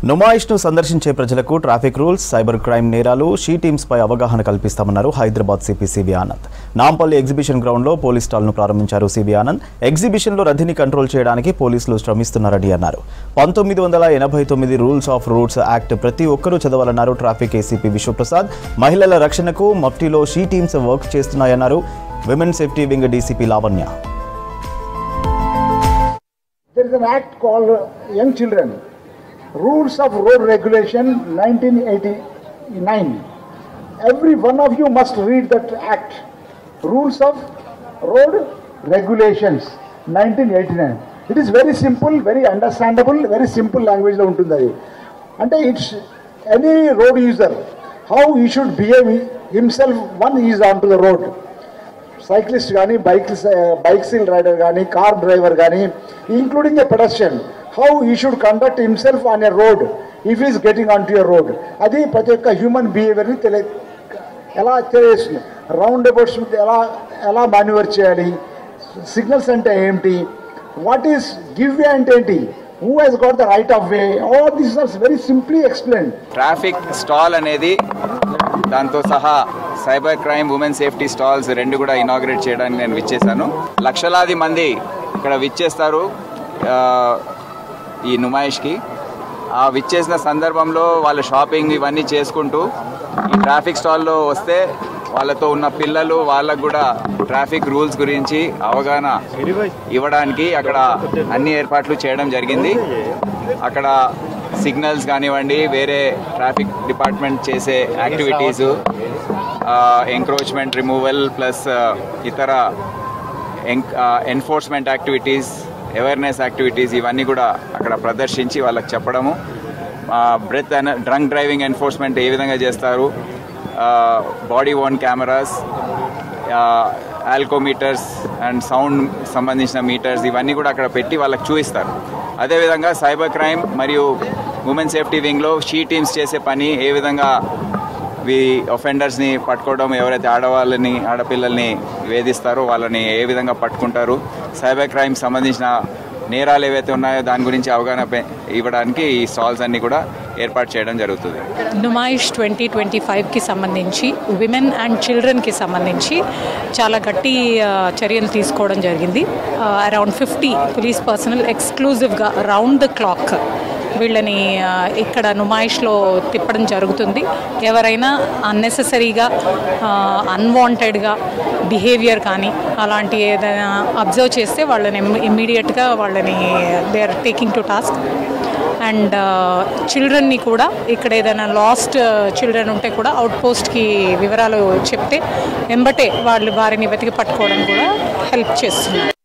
నుమాయిష్ను సందర్శించే ప్రజలకు traffic rules, cyber crime నేరాలు, షీ టీమ్స్ పై అవగాహన కల్పిస్తామన్నారు Hyderabad CP CV Anand. Nampally exhibition గ్రౌండ్లో పోలీస్ స్టాల్ను ప్రారంభించారు సివి ఆనంద్. ఎగ్జిబిషన్లో రద్దీని కంట్రోల్ చేయడానికి పోలీసులు శ్రమిస్తున్నారని అన్నారు. 1989 రూల్స్ ఆఫ్ రూట్స్ యాక్ట్ ప్రతి ఒక్కరూ చదవాలన్నారు ట్రాఫిక్ ఏసీపీ విశ్వప్రసాద్. మహిళల రక్షణకు మఫ్టీలో షీ టీమ్స్ వర్క్ చేస్తున్నాయన్నారు women safety wing DCP Lavanya. There is an act called Young Children Rules of Road Regulation 1989. Every one of you must read that act. Rules of Road Regulations 1989. It is very simple, very understandable, very simple language lo untundi. Ante it's any road user how he should behave himself one is onto the road. Cyclist gaani, bicycle rider gaani, car driver gaani, including a pedestrian, how he should conduct himself on a road if he is getting onto a road. Adi prati okka human behavior ni ela telestundi. Roundabouts ela maneuver cheyali, signals ante enti, what is give way ante enti, who has got the right of way, all these are very simply explained. Traffic stall anedi దాంతో సహా cyber crime, women safety stalls రెండు కూడా inaugurate చేయడానికి నేను విచ్చేసాను. లక్షలాది మంది ఇక్కడ విచ్చేస్తారు ఈ నుమాయిష్కి. ఆ విచ్చేసిన సందర్భంలో వాళ్ళ షాపింగ్ ఇవన్నీ చేసుకుంటూ ఈ ట్రాఫిక్ స్టాల్లో వస్తే వాళ్ళతో ఉన్న పిల్లలు వాళ్ళకు కూడా ట్రాఫిక్ రూల్స్ గురించి అవగాహన ఇవ్వడానికి అక్కడ అన్ని ఏర్పాట్లు చేయడం జరిగింది. అక్కడ సిగ్నల్స్ కానివ్వండి, వేరే ట్రాఫిక్ డిపార్ట్మెంట్ చేసే యాక్టివిటీస్, ఎంక్రోచ్మెంట్ రిమూవల్ ప్లస్ ఇతర ఎన్ఫోర్స్మెంట్ యాక్టివిటీస్, అవేర్నెస్ యాక్టివిటీస్ ఇవన్నీ కూడా అక్కడ ప్రదర్శించి వాళ్ళకి చెప్పడము. డ్రంక్ డ్రైవింగ్ ఎన్ఫోర్స్మెంట్ ఏ విధంగా చేస్తారు, body worn cameras, alcometers and sound సంబంధించిన మీటర్స్ ఇవన్నీ కూడా అక్కడ పెట్టి వాళ్ళకి చూపిస్తారు. అదేవిధంగా సైబర్ క్రైమ్ మరియు ఉమెన్ సేఫ్టీ వింగ్లో షీ టీమ్స్ చేసే పని ఏ విధంగా ఒఫెండర్స్ని పట్టుకోవడం, ఎవరైతే ఆడపిల్లల్ని వేధిస్తారో వాళ్ళని ఏ విధంగా పట్టుకుంటారు, సైబర్ క్రైమ్ సంబంధించిన నేరాలు ఏవైతే ఉన్నాయో దాని గురించి అవగాహన ఇవ్వడానికి ఈ స్టాల్స్ అన్నీ కూడా ఏర్పాటు చేయడం జరుగుతుంది. నుమాయిష్ 2025కి సంబంధించి విమెన్ అండ్ చిల్డ్రన్కి సంబంధించి చాలా గట్టి చర్యలు తీసుకోవడం జరిగింది. అరౌండ్ 50 పోలీస్ పర్సనల్ ఎక్స్క్లూజివ్గా రౌండ్ ద క్లాక్ వీళ్ళని ఇక్కడ నుమాయిష్లో తిప్పడం జరుగుతుంది. ఎవరైనా అన్నెసెసరీగా అన్వాంటెడ్గా బిహేవియర్ కానీ అలాంటి ఏదైనా అబ్జర్వ్ చేస్తే వాళ్ళని ఇమ్మీడియట్గా వాళ్ళని they are taking to task. And చిల్డ్రన్ని కూడా ఇక్కడ ఏదైనా లాస్ట్ చిల్డ్రన్ ఉంటే కూడా అవుట్ పోస్ట్కి వివరాలు చెప్తే వెంబటే వారిని వెతికి పట్టుకోవడం కూడా హెల్ప్ చేస్తున్నారు.